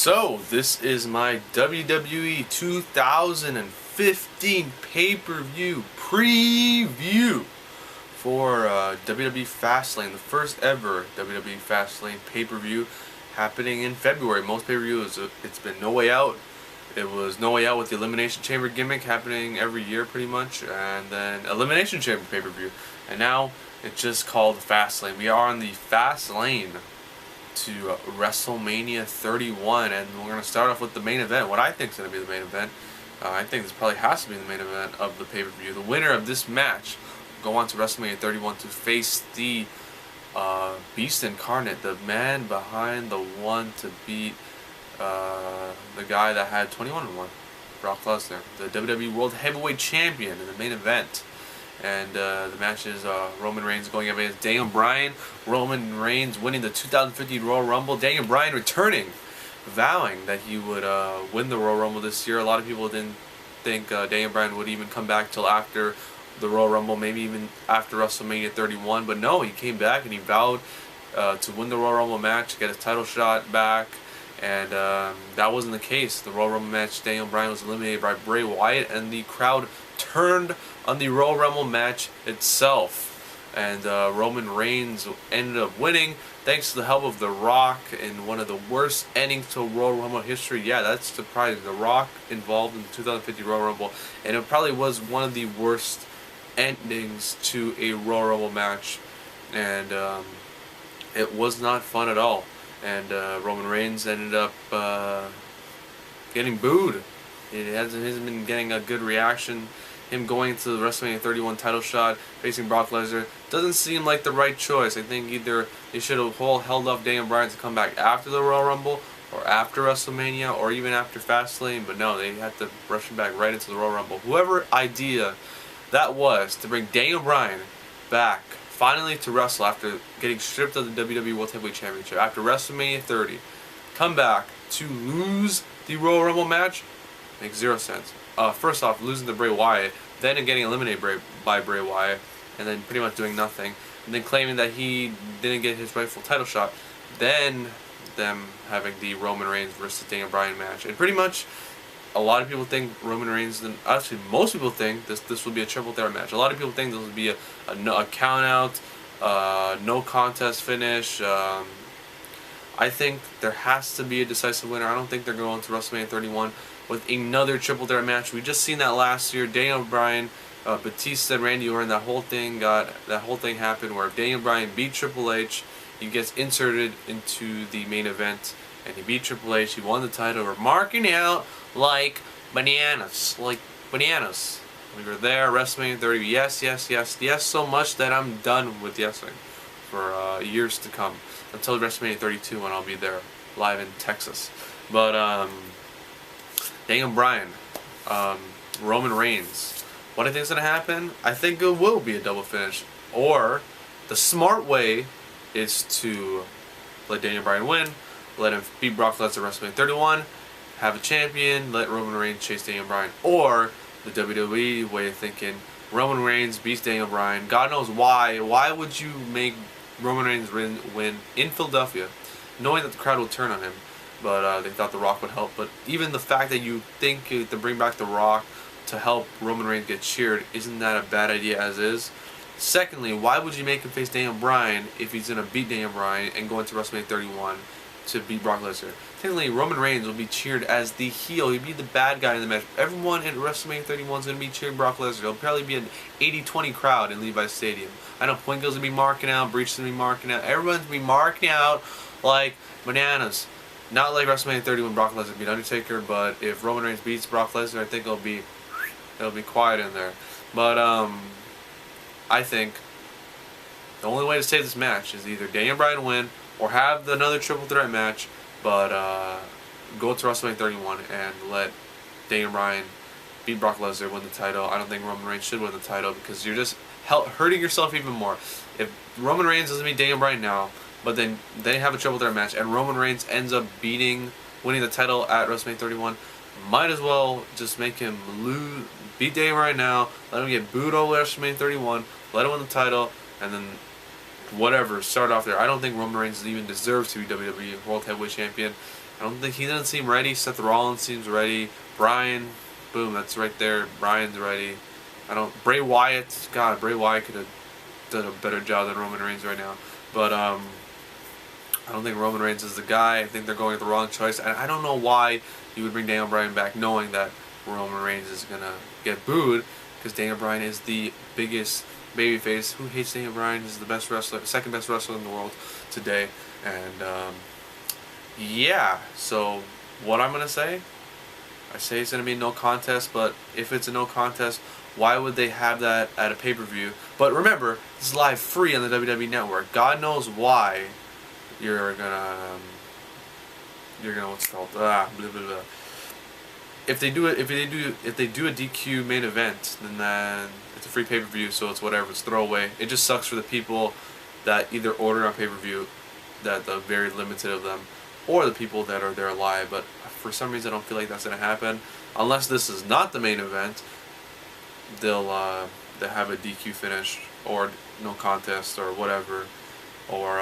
So, this is my WWE 2015 pay-per-view preview for WWE FASTLANE, the first ever WWE FASTLANE pay-per-view happening in February. Most pay-per-views, it's been No Way Out. It was No Way Out with the Elimination Chamber gimmick happening every year pretty much, and then Elimination Chamber pay-per-view. And now it's just called FASTLANE. We are on the fast lane to WrestleMania 31, and we're going to start off with the main event, what I think is going to be the main event. I think this probably has to be the main event of the pay-per-view. The winner of this match will go on to WrestleMania 31 to face the Beast Incarnate, the man behind the one to beat the guy that had 21-1, Brock Lesnar, the WWE World Heavyweight Champion in the main event. And the match is Roman Reigns going up against Daniel Bryan. Roman Reigns winning the 2015 Royal Rumble. Daniel Bryan returning, vowing that he would win the Royal Rumble this year. A lot of people didn't think Daniel Bryan would even come back till after the Royal Rumble, maybe even after WrestleMania 31. But no, he came back and he vowed to win the Royal Rumble match, get his title shot back. And that wasn't the case. The Royal Rumble match, Daniel Bryan was eliminated by Bray Wyatt, and the crowd turned on the Royal Rumble match itself. And Roman Reigns ended up winning thanks to the help of The Rock in one of the worst endings to Royal Rumble history. Yeah, that's surprising. The Rock involved in the 2015 Royal Rumble, and it probably was one of the worst endings to a Royal Rumble match. And it was not fun at all. And Roman Reigns ended up getting booed. He hasn't been getting a good reaction. Him going to the WrestleMania 31 title shot, facing Brock Lesnar, doesn't seem like the right choice. I think either they should have held off Daniel Bryan to come back after the Royal Rumble, or after WrestleMania, or even after Fastlane. But no, they had to rush him back right into the Royal Rumble. Whoever idea that was to bring Daniel Bryan back finally to wrestle after getting stripped of the WWE World Heavyweight Championship after WrestleMania 30, come back to lose the Royal Rumble match, makes zero sense. First off, losing to Bray Wyatt, then getting eliminated by Bray Wyatt, and then pretty much doing nothing, and then claiming that he didn't get his rightful title shot, then them having the Roman Reigns versus Daniel Bryan match. And pretty much a lot of people think Roman Reigns, actually most people think this will be a triple threat match. A lot of people think this will be a count out, no contest finish. I think there has to be a decisive winner. I don't think they're going to WrestleMania 31 with another triple threat match. We just seen that last year. Daniel Bryan, Batista, and Randy Orton. That whole thing happened where Daniel Bryan beat Triple H. He gets inserted into the main event, and he beat Triple H. He won the title. We're marking out like bananas, We were there, WrestleMania 30. Yes, yes, yes, yes, so much that I'm done with yesing for years to come until WrestleMania 32 when I'll be there live in Texas. But Daniel Bryan, Roman Reigns. What I think is going to happen? I think it will be a double finish. Or the smart way is to let Daniel Bryan win, let him beat Brock Lesnar at WrestleMania 31, have a champion, let Roman Reigns chase Daniel Bryan. Or the WWE way of thinking, Roman Reigns beats Daniel Bryan. God knows why. Why would you make Roman Reigns win in Philadelphia, knowing that the crowd will turn on him? But they thought The Rock would help. But even the fact that you think to bring back The Rock to help Roman Reigns get cheered, isn't that a bad idea as is? Secondly, why would you make him face Daniel Bryan if he's going to beat Daniel Bryan and go into WrestleMania 31 to beat Brock Lesnar? Technically, Roman Reigns will be cheered as the heel. He'll be the bad guy in the match. Everyone in WrestleMania 31 is going to be cheering Brock Lesnar. It'll probably be an 80-20 crowd in Levi's Stadium. I know Point Girl's going to be marking out, Breach is going to be marking out. Everyone's going to be marking out like bananas. Not like WrestleMania 30 when Brock Lesnar beat Undertaker, but if Roman Reigns beats Brock Lesnar, I think it'll be quiet in there. But I think the only way to save this match is either Daniel Bryan win or have another triple threat match, but go to WrestleMania 31 and let Daniel Bryan beat Brock Lesnar, win the title. I don't think Roman Reigns should win the title because you're just hurting yourself even more. If Roman Reigns doesn't beat Daniel Bryan now, but then they have a triple threat match, and Roman Reigns ends up winning the title at WrestleMania 31, might as well just make him beat Daniel Bryan now, let him get booed over WrestleMania 31, let him win the title, and then whatever, start off there. I don't think Roman Reigns even deserves to be WWE World Heavyweight Champion. I don't think he doesn't seem ready. Seth Rollins seems ready. Bryan, boom, that's right there. Bryan's ready. Bray Wyatt, God, Bray Wyatt could have done a better job than Roman Reigns right now. But I don't think Roman Reigns is the guy. I think they're going with the wrong choice. And I don't know why you would bring Daniel Bryan back knowing that Roman Reigns is going to get booed, because Daniel Bryan is the biggest babyface. Who hates Daniel Bryan? He's the best wrestler, second best wrestler in the world today. And yeah, so what I'm going to say, I say it's going to be no contest, but if it's a no contest, why would they have that at a pay-per-view? But remember, this is live free on the WWE Network. God knows why you're gonna what's it called? Blah, blah, blah. If they do a DQ main event, then it's a free pay-per-view, so it's whatever, it's throwaway. It just sucks for the people that either order on pay-per-view, that the very limited of them, or the people that are there live. But for some reason, I don't feel like that's gonna happen unless this is not the main event. They'll have a DQ finish or no contest or whatever, or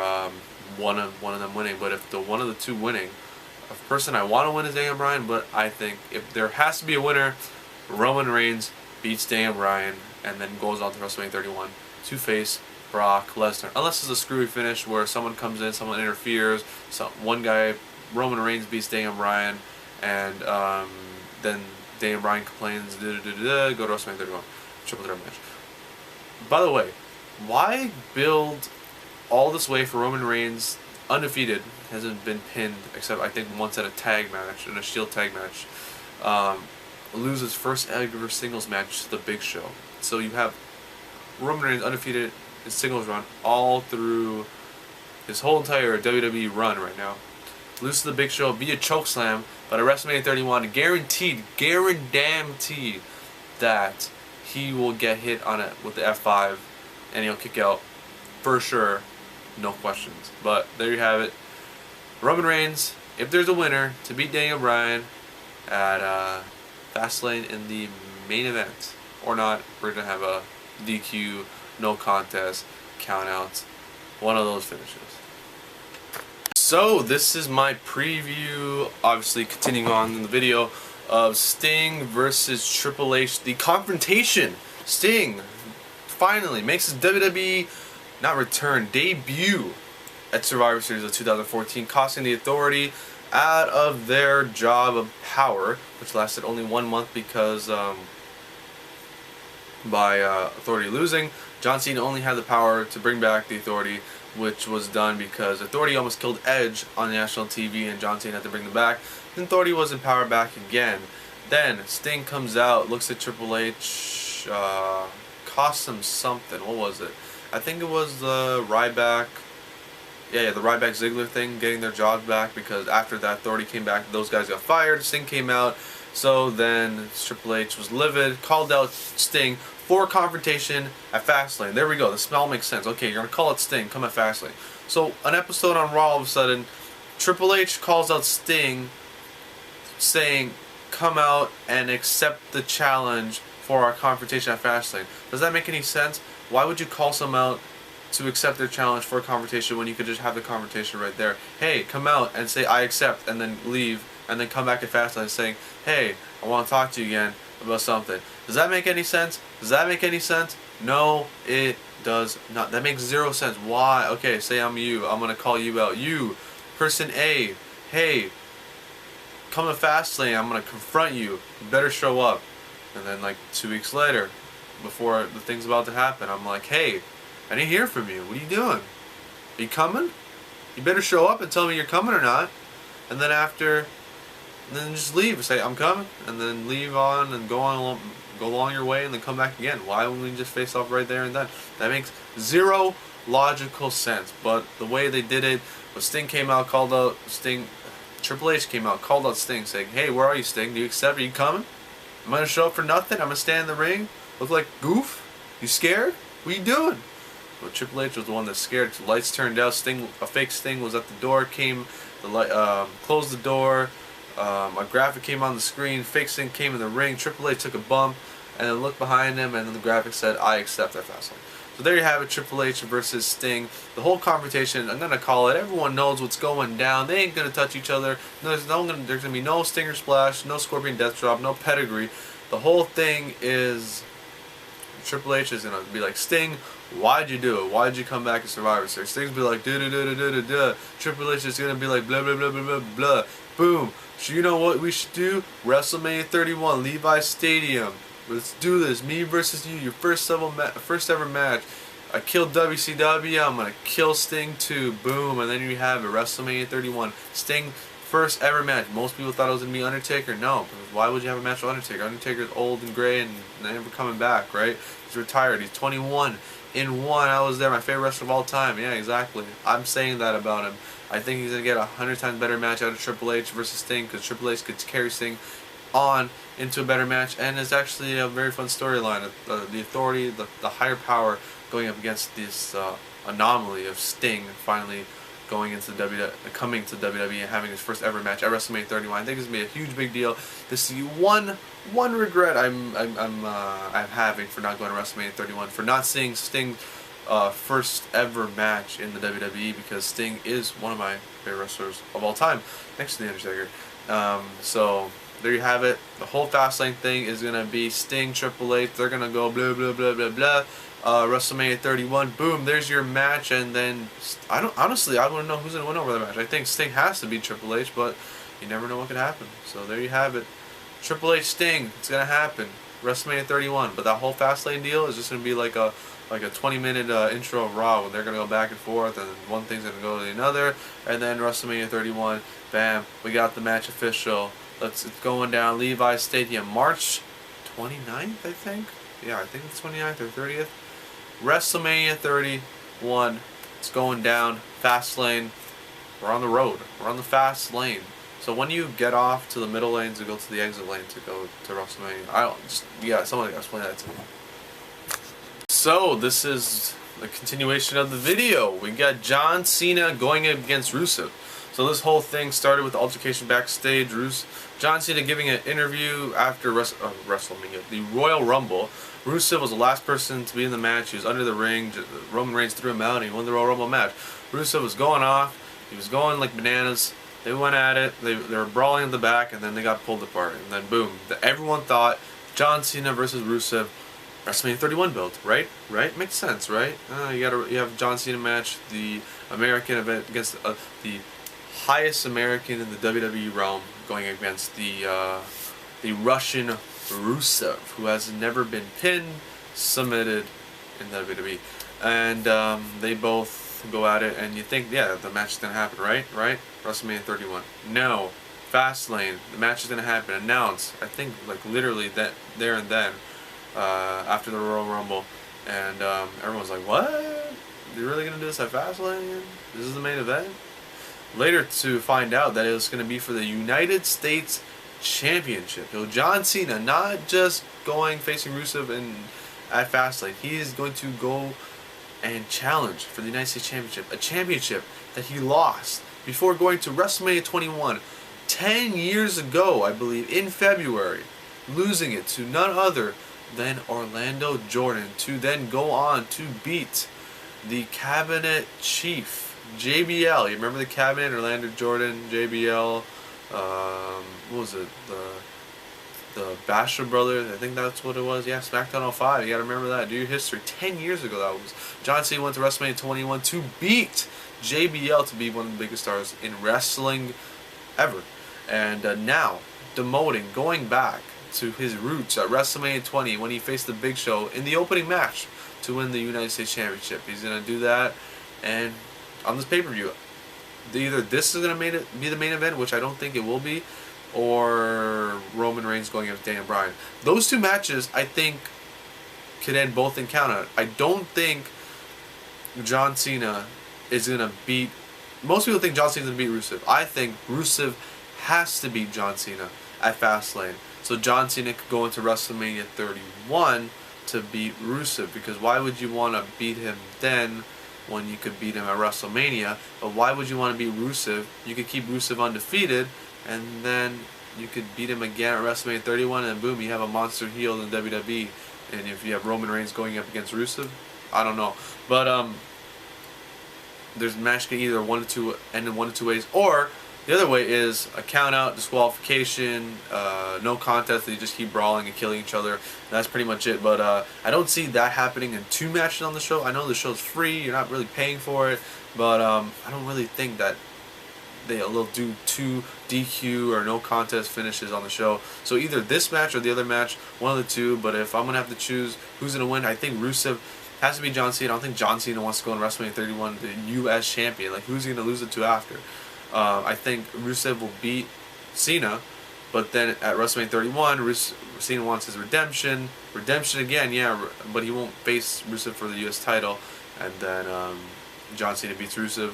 one of them winning. But if the one of the two winning, a person I want to win is Daniel Bryan, but I think if there has to be a winner, Roman Reigns beats Daniel Bryan and then goes on to WrestleMania 31 to face Brock Lesnar. Unless it's a screwy finish where someone comes in, someone interferes, one guy, Roman Reigns beats Daniel Bryan, and then Daniel Bryan complains, go to WrestleMania 31, triple threat match. By the way, why build all this way for Roman Reigns, undefeated, hasn't been pinned except I think once at a tag match, in a Shield tag match, loses first ever singles match to the Big Show. So you have Roman Reigns undefeated in singles run all through his whole entire WWE run right now. Loses to the Big Show via chokeslam, but at WrestleMania 31, guaranteed that he will get hit on it with the F5 and he'll kick out for sure, no questions. But there you have it. Roman Reigns, if there's a winner, to beat Daniel Bryan at Fastlane in the main event. Or not, we're going to have a DQ, no contest, count out, one of those finishes. So this is my preview, obviously continuing on in the video, of Sting versus Triple H. The confrontation. Sting finally makes his WWE, not return, debut at Survivor Series of 2014, costing the Authority out of their job of power, which lasted only 1 month because by Authority losing, John Cena only had the power to bring back the Authority, which was done because Authority almost killed Edge on national TV and John Cena had to bring them back. Then Authority was in power back again. Then Sting comes out, looks at Triple H, costs him something. What was it? I think it was the Ryback. Yeah, the Ryback Ziggler thing, getting their jobs back, because after that Authority came back, those guys got fired, Sting came out. So then Triple H was livid, called out Sting for confrontation at Fastlane. There we go, the smell makes sense. Okay, you're going to call it Sting, come at Fastlane. So an episode on Raw, all of a sudden, Triple H calls out Sting saying, come out and accept the challenge for our confrontation at Fastlane. Does that make any sense? Why would you call someone out to accept their challenge for a confrontation when you could just have the confrontation right there? Hey, come out and say I accept, and then leave, and then come back at Fastlane saying, hey, I want to talk to you again about something. Does that make any sense? Does that make any sense? No, it does not. That makes zero sense. Why? Okay, say I'm you. I'm going to call you out. You, person A, hey, come to Fastlane. I'm going to confront you. You better show up. And then like 2 weeks later, before the thing's about to happen, I'm like, hey, I didn't hear from you. What are you doing? Are you coming? You better show up and tell me you're coming or not. And then then just leave. Say I'm coming, and then leave on and go along your way, and then come back again. Why wouldn't we just face off right there and then? That makes zero logical sense. But the way they did it was Sting came out, called out Sting. Triple H came out, called out Sting, saying, "Hey, where are you, Sting? Do you accept? Are you coming? Am I gonna show up for nothing? I'm gonna stand in the ring, look like goof? You scared? What are you doing?" Well, Triple H was the one that's scared. The lights turned out. A fake Sting was at the door. Closed the door. A graphic came on the screen. Fake Sting came in the ring. Triple H took a bump and then looked behind him, and then the graphic said, "I accept that Fastlane." So there you have it, Triple H versus Sting. The whole confrontation, I'm gonna call it. Everyone knows what's going down. They ain't gonna touch each other. There's gonna be no Stinger Splash, no Scorpion Death Drop, no pedigree. The whole thing is Triple H is gonna be like, Sting, why'd you do it? Why'd you come back in Survivor Series? Sting's be like, duh. Triple H is gonna be like, blah blah blah blah blah blah. Boom. So you know what we should do? WrestleMania 31, Levi's Stadium. Let's do this. Me versus you. Your first ever match. I killed WCW. I'm gonna kill Sting too. Boom. And then you have it. WrestleMania 31. Sting first ever match. Most people thought it was gonna be Undertaker. No. Why would you have a match with Undertaker? Undertaker's old and gray and never coming back, right? He's retired. He's 21 in 1. I was there. My favorite wrestler of all time. Yeah, exactly. I'm saying that about him. I think he's gonna get 100 times better match out of Triple H versus Sting, because Triple H could carry Sting on into a better match, and it's actually a very fun storyline. The Authority, the higher power, going up against this anomaly of Sting finally coming to WWE and having his first ever match at WrestleMania 31. I think it's gonna be a huge big deal. This is one regret I'm having for not going to WrestleMania 31, for not seeing Sting first ever match in the WWE, because Sting is one of my favorite wrestlers of all time, next to The Undertaker. So there you have it. The whole Fastlane thing is gonna be Sting, Triple H. They're gonna go blah blah blah blah blah. WrestleMania 31. Boom. There's your match, and then I want to know who's gonna win over the match. I think Sting has to beat Triple H, but you never know what could happen. So there you have it. Triple H Sting. It's gonna happen. WrestleMania 31. But that whole Fastlane deal is just gonna be like a 20-minute intro of Raw, when they're gonna go back and forth, and one thing's gonna go to the other, and then WrestleMania 31. Bam. We got the match official. It's going down Levi's Stadium, March 29th, I think. Yeah, I think it's 29th or 30th. WrestleMania 31. It's going down. Fastlane. We're on the road. We're on the fast lane. So when you get off to the middle lane to go to the exit lane to go to WrestleMania, someone gotta explain that to me. So this is the continuation of the video. We got John Cena going against Rusev. So this whole thing started with the altercation backstage. John Cena giving an interview after WrestleMania, the Royal Rumble. Rusev was the last person to be in the match. He was under the ring. Roman Reigns threw him out, and he won the Royal Rumble match. Rusev was going off. He was going like bananas. They went at it. They were brawling in the back, and then they got pulled apart. And then boom, everyone thought John Cena versus Rusev, WrestleMania 31 build, right? Right? Makes sense, right? You have John Cena match, the American event against the highest American in the WWE realm, going against the Russian Rusev, who has never been pinned, submitted in WWE, and they both go at it, and you think, yeah, the match is gonna happen, right? WrestleMania 31. No, Fastlane, the match is gonna happen. Announced, I think, like literally that there and then, after the Royal Rumble, and everyone's like, what? You're really gonna do this at Fastlane? This is the main event? Later to find out that it was going to be for the United States Championship. So John Cena, not just facing Rusev at Fastlane, he is going to go and challenge for the United States Championship. A championship that he lost before going to WrestleMania 21 10 years ago, I believe, in February. Losing it to none other than Orlando Jordan, to then go on to beat the Cabinet Chief, JBL. You remember the Cabinet? Orlando Jordan, JBL, what was it? The Basher Brothers, I think that's what it was. Yeah, SmackDown 05. You gotta remember that. Do your history. 10 years ago that was. John Cena went to WrestleMania 21 to beat JBL to be one of the biggest stars in wrestling ever. And now, demoting, going back to his roots at WrestleMania 20 when he faced the Big Show in the opening match to win the United States Championship. He's gonna do that, and on this pay-per-view, either this is going to be the main event, which I don't think it will be, or Roman Reigns going against Daniel Bryan. Those two matches, I think, could end both in count-out. I don't think John Cena is going to beat... Most people think John Cena is going to beat Rusev. I think Rusev has to beat John Cena at Fastlane. So John Cena could go into WrestleMania 31 to beat Rusev, because why would you want to beat him then when you could beat him at WrestleMania? But why would you want to beat Rusev? You could keep Rusev undefeated, and then you could beat him again at WrestleMania 31, and boom, you have a monster heel in WWE. And if you have Roman Reigns going up against Rusev, I don't know. But there's a match can either end in one of two ways, or the other way is a count out, disqualification, no contest. They just keep brawling and killing each other. That's pretty much it. But I don't see that happening in 2 matches on the show. I know the show's free. You're not really paying for it. But I don't really think that they'll do 2 DQ or no contest finishes on the show. So either this match or the other match, one of the two. But if I'm going to have to choose who's going to win, I think Rusev has to be John Cena. I don't think John Cena wants to go in WrestleMania 31 the U.S. champion. Like, who's he going to lose it to after? I think Rusev will beat Cena, but then at WrestleMania 31, Cena wants his redemption. Redemption again, yeah, but he won't face Rusev for the U.S. title. And then John Cena beats Rusev.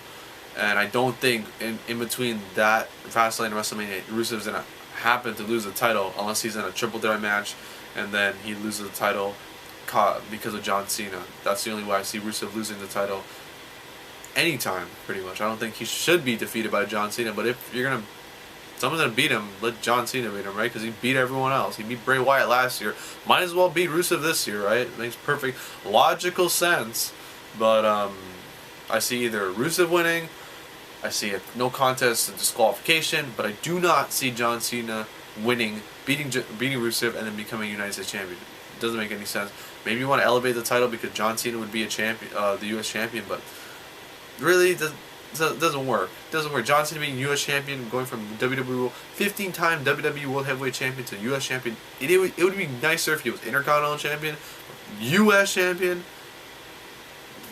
And I don't think in between that Fastlane and WrestleMania, Rusev's going to happen to lose the title unless he's in a triple threat match and then he loses the title because of John Cena. That's the only way I see Rusev losing the title anytime, pretty much. I don't think he should be defeated by John Cena, but if someone's gonna beat him, let John Cena beat him, right? Because he beat everyone else. He beat Bray Wyatt last year. Might as well beat Rusev this year, right? It makes perfect logical sense. But I see either Rusev winning, I see a no contest and disqualification, but I do not see John Cena winning, beating Rusev, and then becoming United States champion. It doesn't make any sense. Maybe you want to elevate the title because John Cena would be a champion, the U.S. champion, but really doesn't work. Doesn't work. John Cena being U.S. champion, going from WWE 15-time WWE World Heavyweight Champion to U.S. champion. It would be nicer if he was Intercontinental champion, U.S. champion.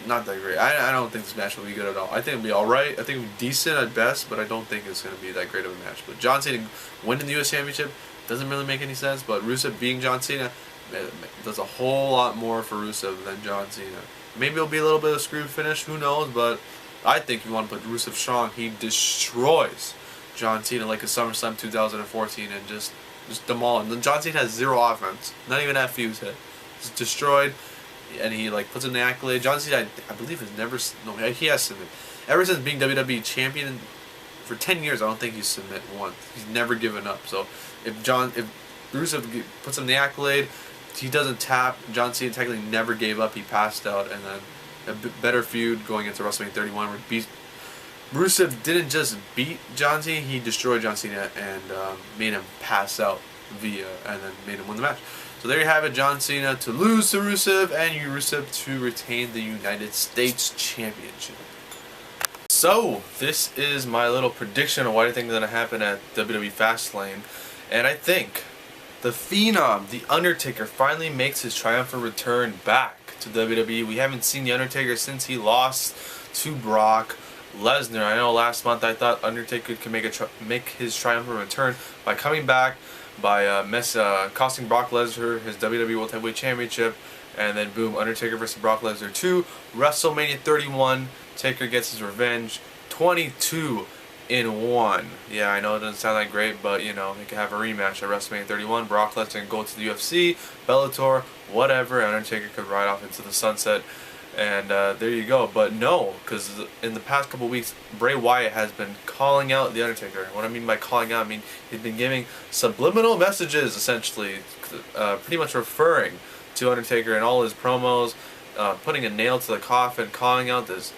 Not that great. I don't think this match will be good at all. I think it'll be alright. I think it'll be decent at best, but I don't think it's going to be that great of a match. But John Cena winning the U.S. Championship doesn't really make any sense, but Rusev being John Cena does a whole lot more for Rusev than John Cena. Maybe it'll be a little bit of a screw finish, who knows, but I think if you want to put Rusev strong, he destroys John Cena like a SummerSlam 2014 and just demol him. John Cena has 0 offense, not even that fuse hit. Just destroyed. And he like puts in the accolade. John Cena, I believe, has never. No, he has submit. Ever since being WWE champion for 10 years, I don't think he's submit once. He's never given up. So if Rusev puts him the accolade, he doesn't tap. John Cena technically never gave up. He passed out, and then a better feud going into WrestleMania 31 where Rusev didn't just beat John Cena, he destroyed John Cena and made him pass out and then made him win the match. So there you have it, John Cena to lose to Rusev and Rusev to retain the United States Championship. So this is my little prediction of what I think is going to happen at WWE Fastlane, and I think the Phenom, The Undertaker, finally makes his triumphant return back to WWE. We haven't seen The Undertaker since he lost to Brock Lesnar. I know last month I thought Undertaker could make his triumphant return by coming back, by costing Brock Lesnar his WWE World Heavyweight Championship, and then boom, Undertaker versus Brock Lesnar 2, WrestleMania 31, Taker gets his revenge, 22 in 1. Yeah, I know it doesn't sound that great, but you know, they could have a rematch at WrestleMania 31, Brock Lesnar can go to the UFC, Bellator, whatever, and Undertaker could ride off into the sunset. And there you go. But no, because in the past couple weeks, Bray Wyatt has been calling out The Undertaker. What I mean by calling out, I mean he's been giving subliminal messages, essentially, pretty much referring to Undertaker in all his promos, putting a nail to the coffin, calling out this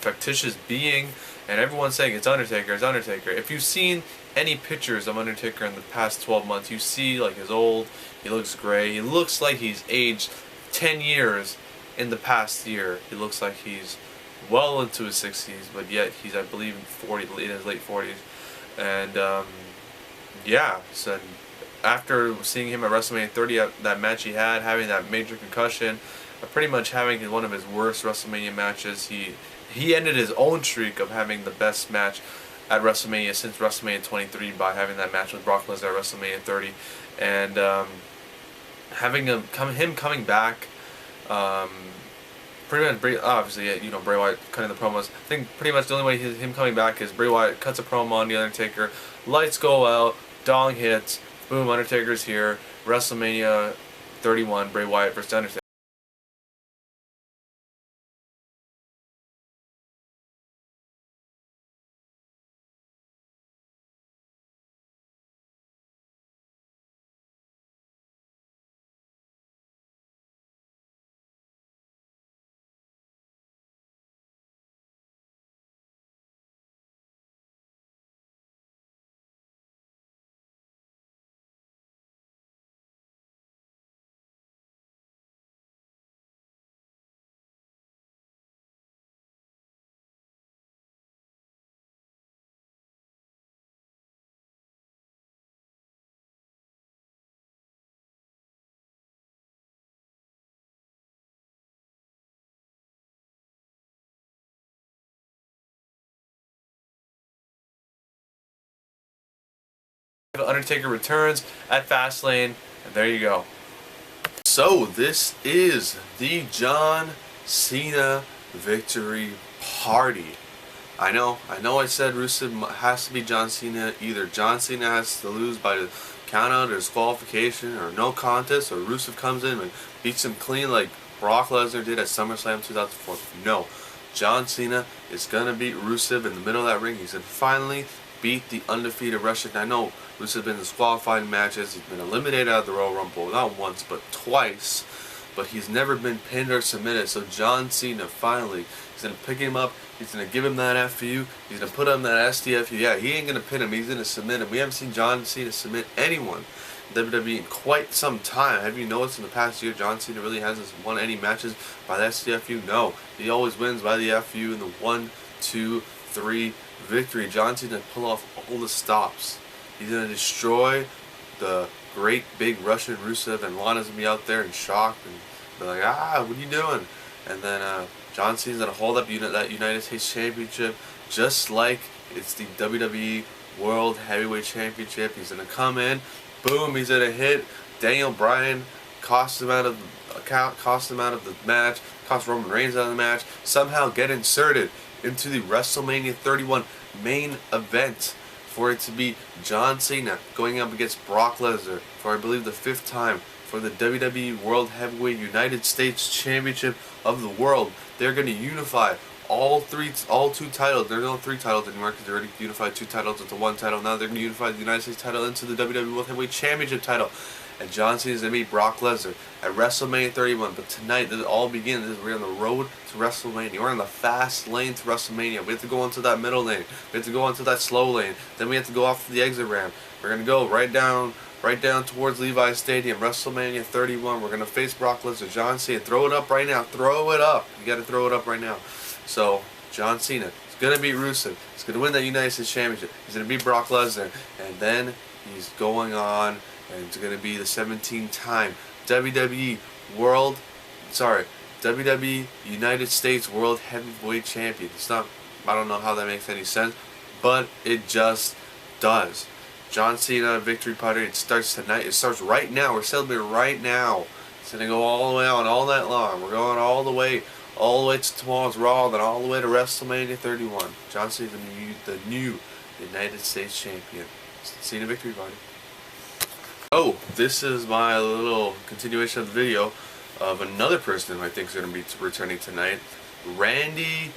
fictitious being, and everyone's saying it's Undertaker, it's Undertaker. If you've seen any pictures of Undertaker in the past 12 months, you see like he's old, he looks gray, he looks like he's aged 10 years. In the past year, he looks like he's well into his 60s, but yet he's, I believe, in his late 40s. And yeah, so after seeing him at WrestleMania 30, that match he had, having that major concussion, pretty much having one of his worst WrestleMania matches, he ended his own streak of having the best match at WrestleMania since WrestleMania 23 by having that match with Brock Lesnar at WrestleMania 30, and having him coming back. Pretty much, obviously, you know, Bray Wyatt cutting the promos. I think pretty much the only way him coming back is Bray Wyatt cuts a promo on The Undertaker, lights go out, dong hits, boom, Undertaker's here, WrestleMania 31, Bray Wyatt versus Undertaker. Undertaker returns at Fastlane, and there you go. So this is the John Cena victory party. I know I said Rusev has to be John Cena. Either John Cena has to lose by the countout or disqualification or no contest, or Rusev comes in and beats him clean like Brock Lesnar did at SummerSlam 2004. No, John Cena is going to beat Rusev in the middle of that ring. He's going to finally beat the undefeated Russian. I know Rusev has been disqualified in matches. He's been eliminated out of the Royal Rumble, not once, but twice. But he's never been pinned or submitted. So John Cena finally, he's going to pick him up. He's going to give him that FU. He's going to put him that STFU. Yeah, he ain't going to pin him. He's going to submit him. We haven't seen John Cena submit anyone in WWE in quite some time. Have you noticed in the past year John Cena really hasn't won any matches by the STFU? No. He always wins by the FU in the 1, 2, 3 victory. John Cena pull off all the stops. He's going to destroy the great big Russian Rusev, and Lana's going to be out there in shock and be like, what are you doing? And then John Cena's going to hold up that United States Championship just like it's the WWE World Heavyweight Championship. He's going to come in, boom, he's going to hit Daniel Bryan, cost him out of the match, cost Roman Reigns out of the match, somehow get inserted into the WrestleMania 31 main event for it to be John Cena going up against Brock Lesnar for, I believe, the 5th time for the WWE World Heavyweight United States Championship of the world. They're going to unify all 2 titles. There's no 3 titles anymore because they already unified 2 titles into 1 title. Now they're going to unify the United States title into the WWE World Heavyweight Championship title. And John Cena is going to beat Brock Lesnar at WrestleMania 31. But tonight, this all begins. We're on the road to WrestleMania. We're on the fast lane to WrestleMania. We have to go into that middle lane. We have to go into that slow lane. Then we have to go off the exit ramp. We're going to go right down towards Levi's Stadium. WrestleMania 31. We're going to face Brock Lesnar. John Cena, throw it up right now. Throw it up. You got to throw it up right now. So, John Cena is going to beat Rusev. He's going to win that United States Championship. He's going to beat Brock Lesnar. And then he's going on, and it's going to be the 17-time WWE United States World Heavyweight Champion. It's not, I don't know how that makes any sense, but it just does. John Cena victory party. It starts tonight. It starts right now. We're celebrating right now. It's going to go all the way on all night long. We're going all the way to tomorrow's Raw, then all the way to WrestleMania 31. John Cena is the new United States Champion. Cena victory party. Oh, this is my little continuation of the video of another person who I think is going to be returning tonight. Randy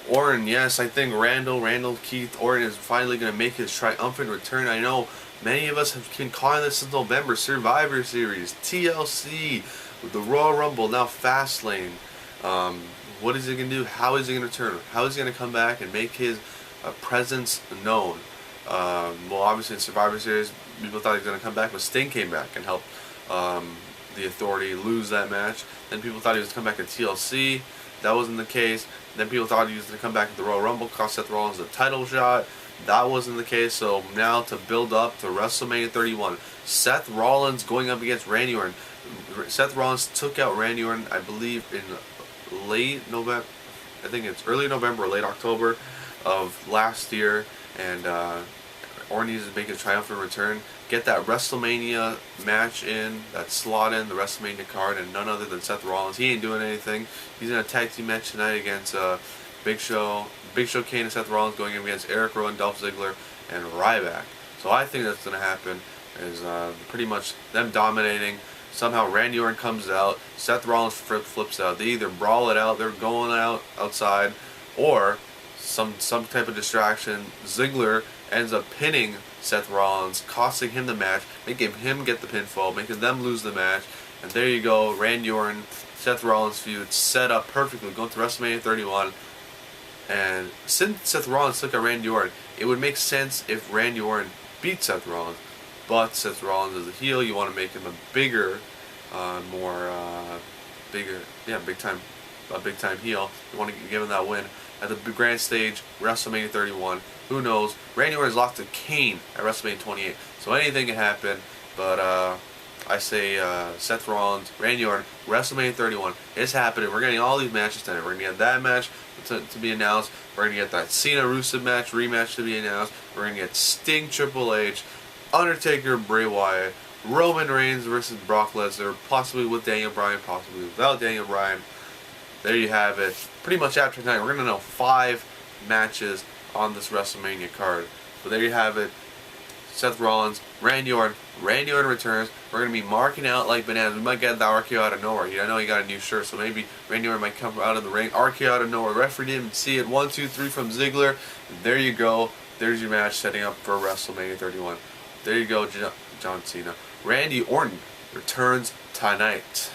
Orton. Yes, I think Randall Keith Orton is finally going to make his triumphant return. I know many of us have been calling this since November. Survivor Series, TLC, with the Royal Rumble, now Fastlane. What is he going to do? How is he going to return? How is he going to come back and make his presence known? Well, obviously in Survivor Series, people thought he was going to come back, but Sting came back and helped the Authority lose that match. Then people thought he was going to come back at TLC. That wasn't the case. Then people thought he was going to come back at the Royal Rumble, cost Seth Rollins a title shot. That wasn't the case. So now to build up to WrestleMania 31, Seth Rollins going up against Randy Orton. Seth Rollins took out Randy Orton, I believe, in late November. I think it's early November or late October of last year. And Orton needs to make a triumphant return. Get that WrestleMania match in, that slot in the WrestleMania card, and none other than Seth Rollins. He ain't doing anything. He's in a tag team match tonight against Big Show Kane and Seth Rollins going against Eric Rowan, Dolph Ziggler, and Ryback. So I think that's going to happen is pretty much them dominating. Somehow Randy Orton comes out, Seth Rollins flips out. They either brawl it out, they're going outside, or some type of distraction. Ziggler ends up pinning Seth Rollins, costing him the match, making him get the pinfall, making them lose the match. And there you go, Randy Orton, Seth Rollins feud set up perfectly, going to WrestleMania 31. And since Seth Rollins took out Randy Orton, it would make sense if Randy Orton beat Seth Rollins. But Seth Rollins is a heel. You want to make him a bigger, big time heel. You want to give him that win at the grand stage, WrestleMania 31. Who knows? Randy Orton is locked to Kane at WrestleMania 28. So anything can happen. But I say Seth Rollins, Randy Orton, WrestleMania 31. It's happening. We're getting all these matches tonight. We're going to get that match to be announced. We're going to get that Cena-Rusev match, rematch to be announced. We're going to get Sting Triple H. Undertaker, Bray Wyatt, Roman Reigns versus Brock Lesnar, possibly with Daniel Bryan, possibly without Daniel Bryan. There you have it. Pretty much after tonight, we're going to know 5 matches on this WrestleMania card. But there you have it. Seth Rollins, Randy Orton. Randy Orton returns. We're going to be marking out like bananas. We might get the RKO out of nowhere. I know he got a new shirt, so maybe Randy Orton might come out of the ring. RKO out of nowhere. Referee didn't even see it. 1, 2, 3 from Ziggler. And there you go. There's your match setting up for WrestleMania 31. There you go, John Cena. Randy Orton returns tonight.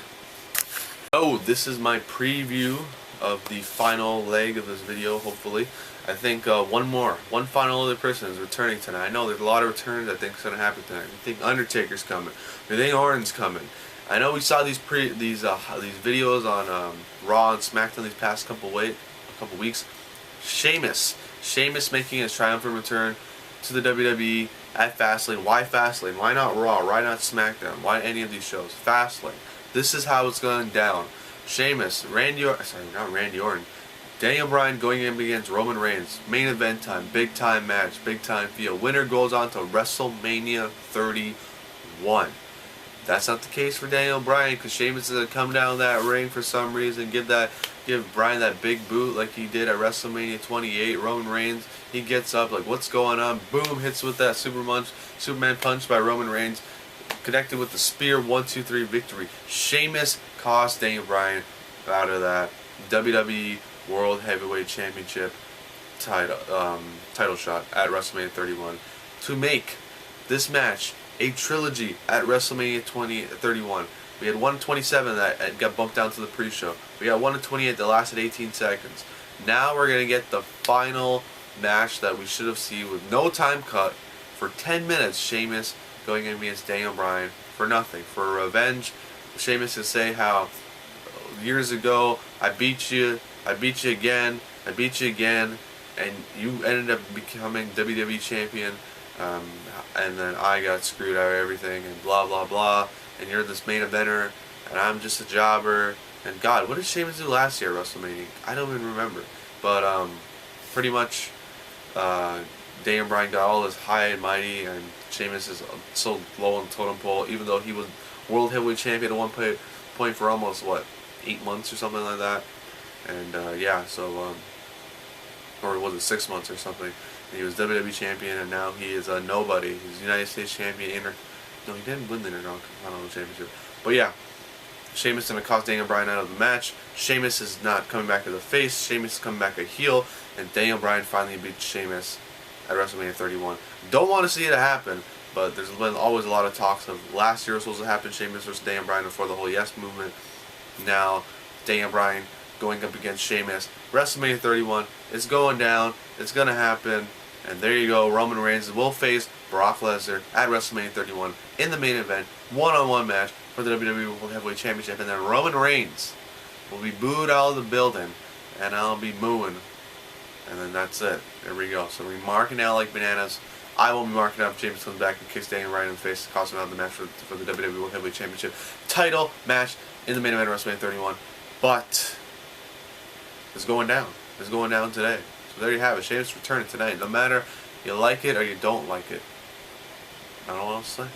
Oh, this is my preview of the final leg of this video, hopefully. I think one final other person is returning tonight. I know there's a lot of returns I think is going to happen tonight. I think Undertaker's coming. I think Orton's coming. I know we saw these videos on Raw and SmackDown these past couple weeks. Sheamus making his triumphant return to the WWE at Fastlane. Why Fastlane? Why not Raw? Why not SmackDown? Why any of these shows? Fastlane. This is how it's going down. Sheamus, not Randy Orton. Daniel Bryan going in against Roman Reigns. Main event time, big time match, big time feel. Winner goes on to WrestleMania 31. That's not the case for Daniel Bryan, because Sheamus is going to come down that ring for some reason, give Bryan that big boot like he did at WrestleMania 28. Roman Reigns, he gets up like, what's going on? Boom, hits with that Superman punch by Roman Reigns, connected with the spear. 1, 2, 3 victory. Sheamus cost Daniel Bryan out of that WWE World Heavyweight Championship title shot at WrestleMania 31 to make this match a trilogy at WrestleMania 31. We had 127 that got bumped down to the pre-show. We got 128 that lasted 18 seconds. Now we're gonna get the final match that we should have seen with no time cut for 10 minutes. Sheamus going in against Daniel Bryan for nothing, for revenge. Sheamus to say how years ago I beat you again, and you ended up becoming WWE champion, and then I got screwed out of everything, and blah blah blah, and you're this main eventer, and I'm just a jobber. And God, what did Sheamus do last year at WrestleMania? I don't even remember. But pretty much Daniel Bryan got all this high and mighty, and Sheamus is so low on the totem pole, even though he was World Heavyweight Champion at one point for almost, what, 8 months or something like that. And yeah, so, or was it 6 months or something? And he was WWE Champion, and now he is a nobody. He's United States Champion. No, he didn't win the Intercontinental Championship. But yeah, Sheamus is going to cost Daniel Bryan out of the match. Sheamus is not coming back as a face. Sheamus is coming back a heel, and Daniel Bryan finally beats Sheamus at WrestleMania 31. Don't want to see it happen, but there's been always a lot of talks of last year was supposed to happen, Sheamus versus Daniel Bryan before the whole Yes movement. Now, Daniel Bryan going up against Sheamus. WrestleMania 31, it's going down, it's going to happen, and there you go. Roman Reigns will face Brock Lesnar at WrestleMania 31 in the main event, one-on-one match for the WWE World Heavyweight Championship, and then Roman Reigns will be booed out of the building, and I'll be mooing, and then that's it. There we go. So we're marking out like bananas. I won't be marking out if Sheamus comes back and kicks Daniel Bryan in the face, cost him out of the match for the WWE World Heavyweight Championship title match in the main event of WrestleMania 31. But it's going down. It's going down today. So there you have it. Sheamus returning tonight. No matter you like it or you don't like it. I don't know what else to say.